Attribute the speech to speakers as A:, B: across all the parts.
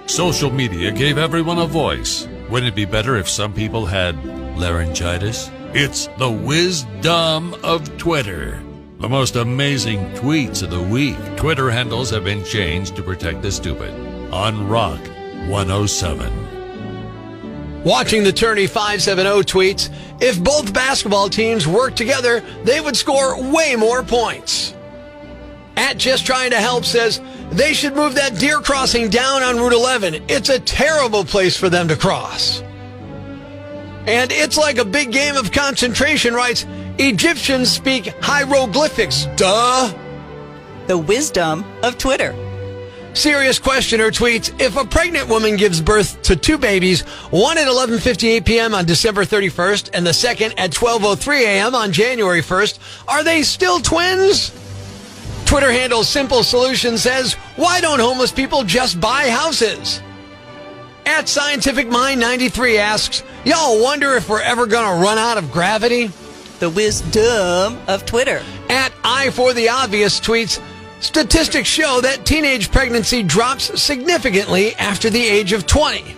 A: Social media gave everyone a voice. Wouldn't it be better if some people had laryngitis? It's the wisdom of Twitter. The most amazing tweets of the week. Twitter handles have been changed to protect the stupid. On Rock 107.
B: Watching the Tourney 570 tweets, if both basketball teams worked together, they would score way more points. At Just Trying to Help says, they should move that deer crossing down on Route 11. It's a terrible place for them to cross. And it's like a big game of concentration writes, Egyptians speak hieroglyphics, duh.
C: The wisdom of Twitter.
B: Serious Questioner tweets, if a pregnant woman gives birth to two babies, one at 11:58 p.m. on December 31st and the second at 12:03 a.m. on January 1st, are they still twins? Twitter handle Simple Solution says, why don't homeless people just buy houses? At Scientific Mind 93 asks, y'all wonder if we're ever going to run out of gravity?
C: The wisdom of Twitter.
B: At I For The Obvious tweets, statistics show that teenage pregnancy drops significantly after the age of 20.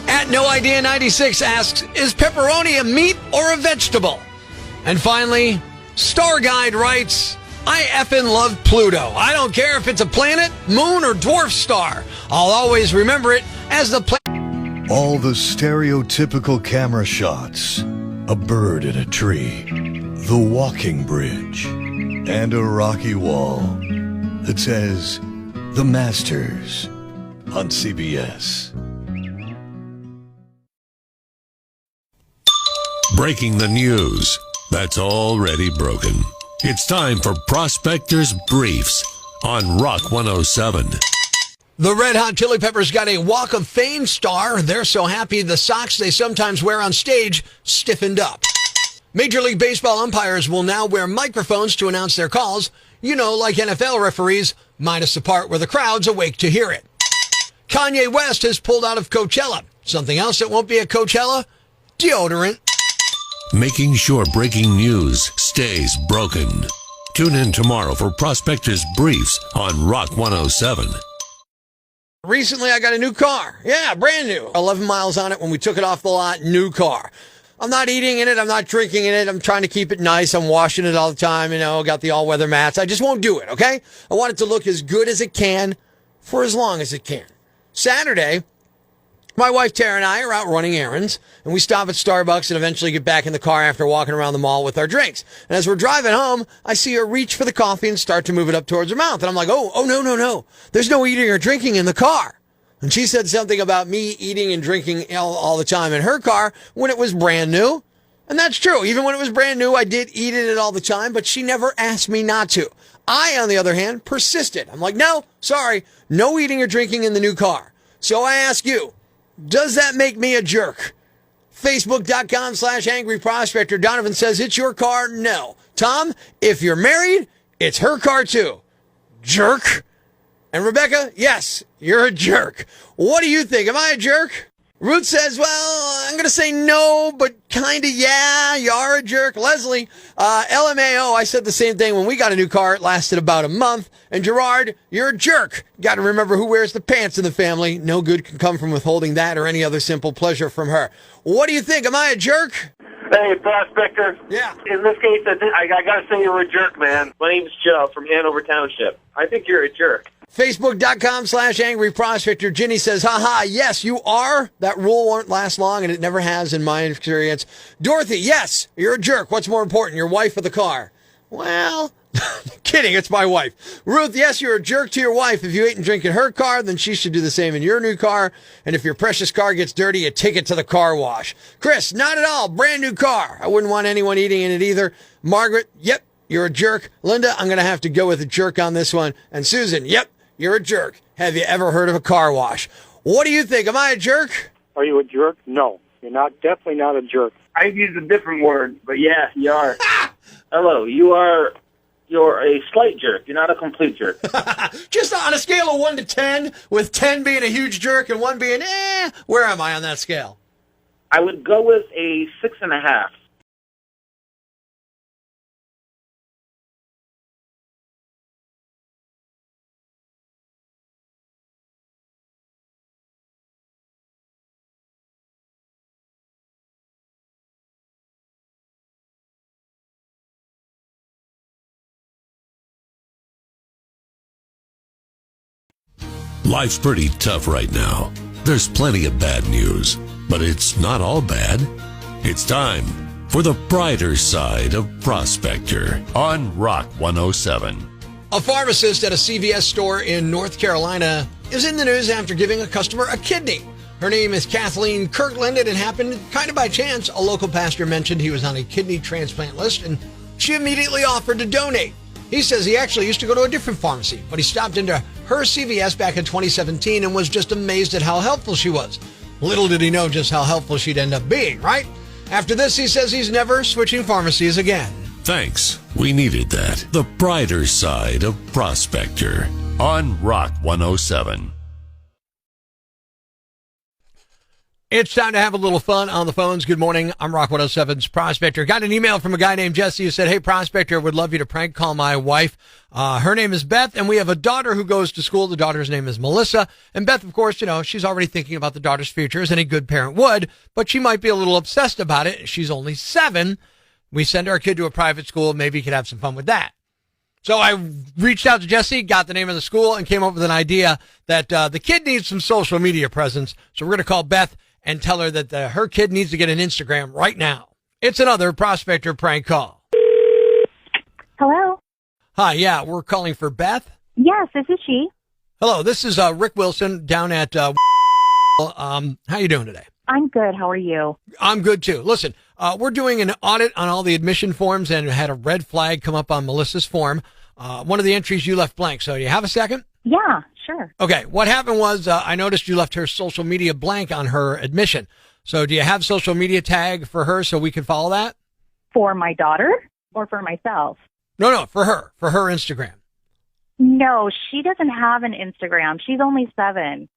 B: At No Idea 96 asks, is pepperoni a meat or a vegetable? And finally, Star Guide writes, I effing love Pluto. I don't care if it's a planet, moon, or dwarf star. I'll always remember it as the planet.
D: All the stereotypical camera shots. A bird in a tree. The walking bridge. And a rocky wall that says, The Masters on CBS.
A: Breaking the news that's already broken. It's time for Prospector's Briefs on Rock 107.
B: The Red Hot Chili Peppers got a Walk of Fame star. They're so happy the socks they sometimes wear on stage stiffened up. Major League Baseball umpires will now wear microphones to announce their calls, you know, like NFL referees, minus the part where the crowd's awake to hear it. Kanye West has pulled out of Coachella. Something else that won't be at Coachella? Deodorant.
A: Making sure breaking news stays broken. Tune in tomorrow for Prospector's Briefs on Rock 107.
B: Recently, I got a new car. Yeah, brand new. 11 miles on it when we took it off the lot. New car. I'm not eating in it. I'm not drinking in it. I'm trying to keep it nice. I'm washing it all the time. You know, got the all-weather mats. I just won't do it, okay? I want it to look as good as it can for as long as it can. Saturday, my wife Tara and I are out running errands, and we stop at Starbucks and eventually get back in the car after walking around the mall with our drinks. And as we're driving home, I see her reach for the coffee and start to move it up towards her mouth. And I'm like, oh, no. There's no eating or drinking in the car. And she said something about me eating and drinking all the time in her car when it was brand new. And that's true. Even when it was brand new, I did eat in it all the time, but she never asked me not to. I, on the other hand, persisted. I'm like, no, sorry, no eating or drinking in the new car. So I ask you, does that make me a jerk? Facebook.com/Angry Prospector. Donovan says, it's your car. No. Tom, if you're married, it's her car too. Jerk. And Rebecca, yes, you're a jerk. What do you think? Am I a jerk? Ruth says, well, I'm going to say no, but kind of yeah, you are a jerk. Leslie, LMAO, I said the same thing when we got a new car. It lasted about a month. And Gerard, you're a jerk. Got to remember who wears the pants in the family. No good can come from withholding that or any other simple pleasure from her. What do you think? Am I a jerk?
E: Hey, Prospector.
B: Yeah.
E: In this case, I got to say you're a jerk, man. My name's Joe from Hanover Township. I think you're a jerk.
B: Facebook.com/Angry Prospector. Ginny says, haha, yes, you are. That rule won't last long, and it never has in my experience. Dorothy, yes, you're a jerk. What's more important, your wife or the car? Well, kidding, it's my wife. Ruth, yes, you're a jerk to your wife. If you ate and drink in her car, then she should do the same in your new car. And if your precious car gets dirty, you take it to the car wash. Chris, not at all. Brand new car. I wouldn't want anyone eating in it either. Margaret, yep, you're a jerk. Linda, I'm going to have to go with a jerk on this one. And Susan, yep, you're a jerk. Have you ever heard of a car wash? What do you think? Am I a jerk?
F: Are you a jerk? No. You're not. Definitely not a jerk.
E: I'd use a different word, but yeah, you are. Hello, you're a slight jerk. You're not a complete jerk.
B: Just on a scale of 1 to 10, with 10 being a huge jerk and 1 being, where am I on that scale?
E: I would go with a 6.5.
A: Life's pretty tough right now. There's plenty of bad news, but it's not all bad. It's time for the brighter side of Prospector on Rock 107.
B: A pharmacist at a CVS store in North Carolina is in the news after giving a customer a kidney. Her name is Kathleen Kirkland, and it happened kind of by chance. A local pastor mentioned he was on a kidney transplant list, and she immediately offered to donate. He says he actually used to go to a different pharmacy, but he stopped into her CVS back in 2017 and was just amazed at how helpful she was. Little did he know just how helpful she'd end up being, right? After this, he says he's never switching pharmacies again.
A: Thanks. We needed that. The brighter side of Prospector on Rock 107.
B: It's time to have a little fun on the phones. Good morning. I'm Rock 107's Prospector. Got an email from a guy named Jesse who said, "Hey, Prospector, would love you to prank call my wife. Her name is Beth, and we have a daughter who goes to school. The daughter's name is Melissa. And Beth, of course, she's already thinking about the daughter's future, as any good parent would, but she might be a little obsessed about it. She's only 7. We send our kid to a private school. Maybe you could have some fun with that." So I reached out to Jesse, got the name of the school, and came up with an idea that the kid needs some social media presence. So we're going to call Beth and tell her that her kid needs to get an Instagram right now. It's another Prospector prank call.
G: Hello?
B: Hi, yeah, we're calling for Beth.
G: Yes, this is she.
B: Hello, this is Rick Wilson down at how you doing today?
G: I'm good. How are you?
B: I'm good, too. Listen, we're doing an audit on all the admission forms and had a red flag come up on Melissa's form. One of the entries you left blank. So do you have a second?
G: Yeah, sure.
B: Okay, what happened was I noticed you left her social media blank on her admission. So do you have social media tag for her so we can follow that?
G: For my daughter or for myself?
B: No, for her Instagram.
G: No, she doesn't have an Instagram. She's only 7.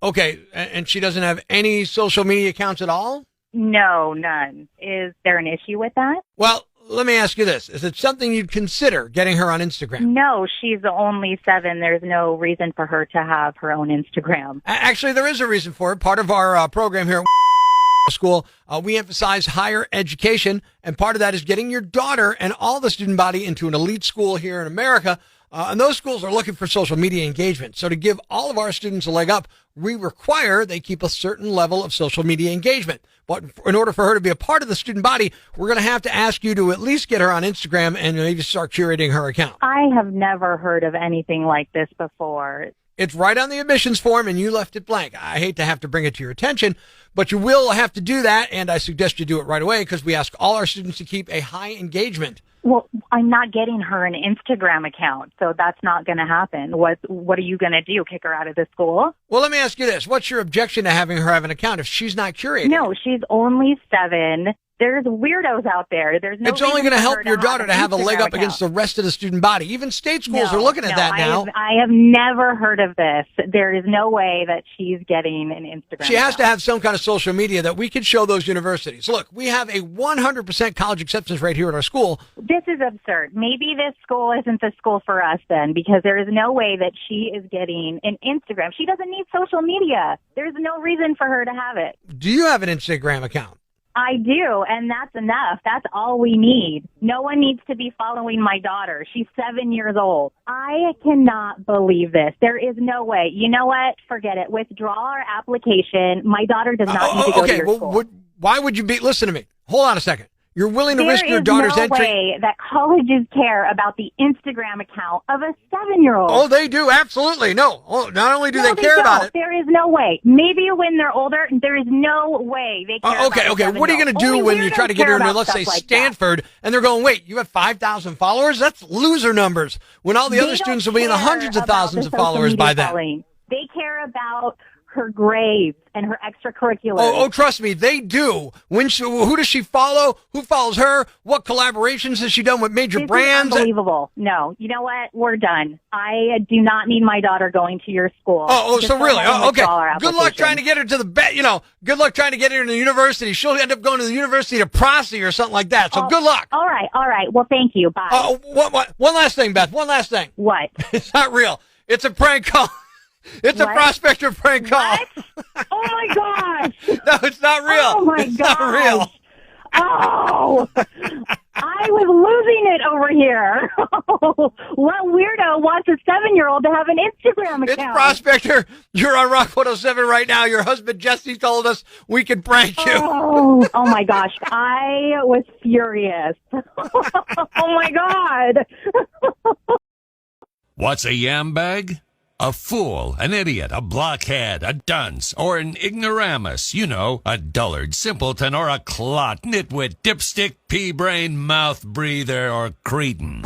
B: Okay, and she doesn't have any social media accounts at all?
G: No, none. Is there an issue with that?
B: Well, let me ask you this. Is it something you'd consider getting her on Instagram?
G: No, she's only 7. There's no reason for her to have her own Instagram.
B: Actually, there is a reason for it. Part of our program here at school, we emphasize higher education, and part of that is getting your daughter and all the student body into an elite school here in America. And those schools are looking for social media engagement. So to give all of our students a leg up, we require they keep a certain level of social media engagement. But in order for her to be a part of the student body, we're going to have to ask you to at least get her on Instagram and maybe start curating her account.
G: I have never heard of anything like this before.
B: It's right on the admissions form, and you left it blank. I hate to have to bring it to your attention, but you will have to do that, and I suggest you do it right away because we ask all our students to keep a high engagement.
G: Well, I'm not getting her an Instagram account, so that's not going to happen. What are you going to do, kick her out of the school?
B: Well, let me ask you this. What's your objection to having her have an account if she's not curated?
G: No, she's only 7. There's weirdos out there. There's no.
B: It's only going to help your daughter to have a leg up
G: account
B: against the rest of the student body. Even state schools are looking at that now.
G: I have never heard of this. There is no way that she's getting an Instagram
B: She has
G: account.
B: to have some kind of social media that we can show those universities. Look, we have a 100% college acceptance rate here at our school.
G: This is absurd. Maybe this school isn't the school for us then, because there is no way that she is getting an Instagram. She doesn't need social media. There's no reason for her to have it.
B: Do you have an Instagram account?
G: I do, and that's enough. That's all we need. No one needs to be following my daughter. She's 7 years old. I cannot believe this. There is no way. You know what? Forget it. Withdraw our application. My daughter does not need to go to your school.
B: Why would you be? Listen to me. Hold on a second. You're willing to risk your daughter's entry?
G: There is no way that colleges care about the Instagram account of a 7-year-old.
B: Oh, they do. Absolutely. No. Oh, not only do they care about it.
G: There is no way. Maybe when they're older, there is no way they care about it.
B: Okay. What are you going to do when you try to get her into, let's say, Stanford, and they're going, wait, you have 5,000 followers? That's loser numbers. When all the other students will be in the hundreds of thousands of followers by then.
G: They care about her grades and her extracurriculars.
B: Oh, trust me, they do. Who does she follow? Who follows her? What collaborations has she done with major brands?
G: Unbelievable. No, you know what? We're done. I do not need my daughter going to your school.
B: So really? Okay. Good luck trying to get her to the good luck trying to get her to the university. She'll end up going to the University of Prosty or something like that. So good luck.
G: All right. Well, thank you. Bye.
B: One last thing, Beth. One last thing.
G: What?
B: It's not real. It's a prank call. It's
G: what?
B: A Prospector prank call.
G: What? Oh my gosh!
B: No, it's not real.
G: Oh my
B: it's
G: gosh!
B: not real.
G: Oh! I was losing it over here. What weirdo wants a 7-year-old to have an Instagram account?
B: It's Prospector. You're on Rock 107 right now. Your husband Jesse told us we could prank you.
G: Oh my gosh. I was furious. Oh my God.
A: What's a yam bag? A fool, an idiot, a blockhead, a dunce, or an ignoramus. You know, a dullard, simpleton, or a clot, nitwit, dipstick, pea-brain, mouth breather, or cretin.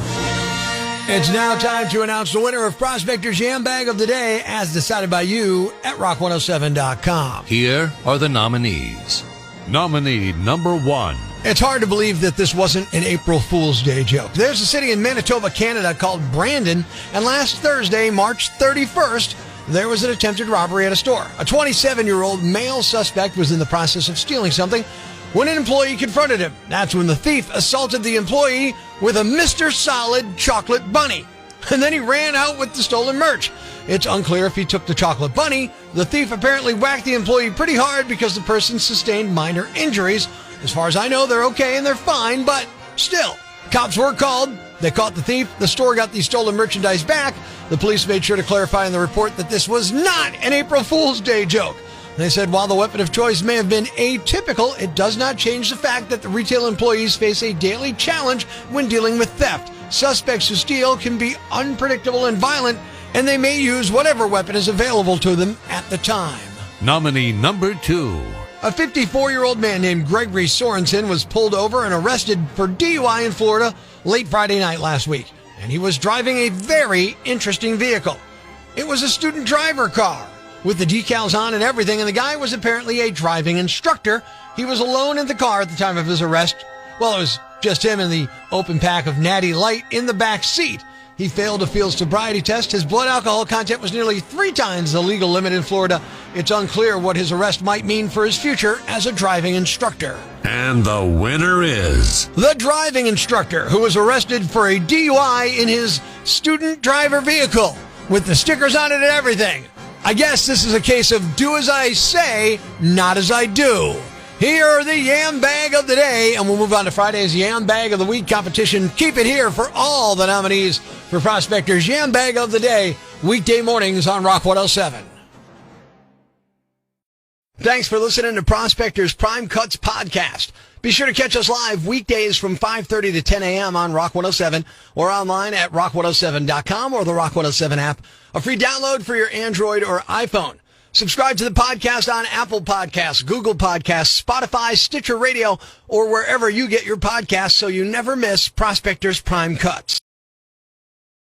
B: It's now time to announce the winner of Prospector's Yam Bag of the Day as decided by you at rock107.com.
A: Here are the nominees. Nominee number 1.
B: It's hard to believe that this wasn't an April Fool's Day joke. There's a city in Manitoba, Canada called Brandon, and last Thursday, March 31st, there was an attempted robbery at a store. A 27-year-old male suspect was in the process of stealing something when an employee confronted him. That's when the thief assaulted the employee with a Mr. Solid chocolate bunny. And then he ran out with the stolen merch. It's unclear if he took the chocolate bunny. The thief apparently whacked the employee pretty hard because the person sustained minor injuries. As far as I know, they're okay and they're fine, but still, cops were called. They caught the thief. The store got the stolen merchandise back. The police made sure to clarify in the report that this was not an April Fool's Day joke. They said while the weapon of choice may have been atypical, it does not change the fact that the retail employees face a daily challenge when dealing with theft. Suspects who steal can be unpredictable and violent, and they may use whatever weapon is available to them at the time.
A: Nominee number 2.
B: A 54-year-old man named Gregory Sorensen was pulled over and arrested for DUI in Florida late Friday night last week, and he was driving a very interesting vehicle. It was a student driver car with the decals on and everything, and the guy was apparently a driving instructor. He was alone in the car at the time of his arrest. Well, it was just him and the open pack of Natty Light in the back seat. He failed a field sobriety test. His blood alcohol content was nearly 3 times the legal limit in Florida. It's unclear what his arrest might mean for his future as a driving instructor.
A: And the winner is...
B: the driving instructor who was arrested for a DUI in his student driver vehicle with the stickers on it and everything. I guess this is a case of do as I say, not as I do. Here are the Yam Bag of the Day, and we'll move on to Friday's Yam Bag of the Week competition. Keep it here for all the nominees for Prospector's Yam Bag of the Day, weekday mornings on Rock 107. Thanks for listening to Prospector's Prime Cuts podcast. Be sure to catch us live weekdays from 5:30 to 10 a.m. on Rock 107 or online at rock107.com or the Rock 107 app, a free download for your Android or iPhone. Subscribe to the podcast on Apple Podcasts, Google Podcasts, Spotify, Stitcher Radio, or wherever you get your podcasts so you never miss Prospector's Prime Cuts.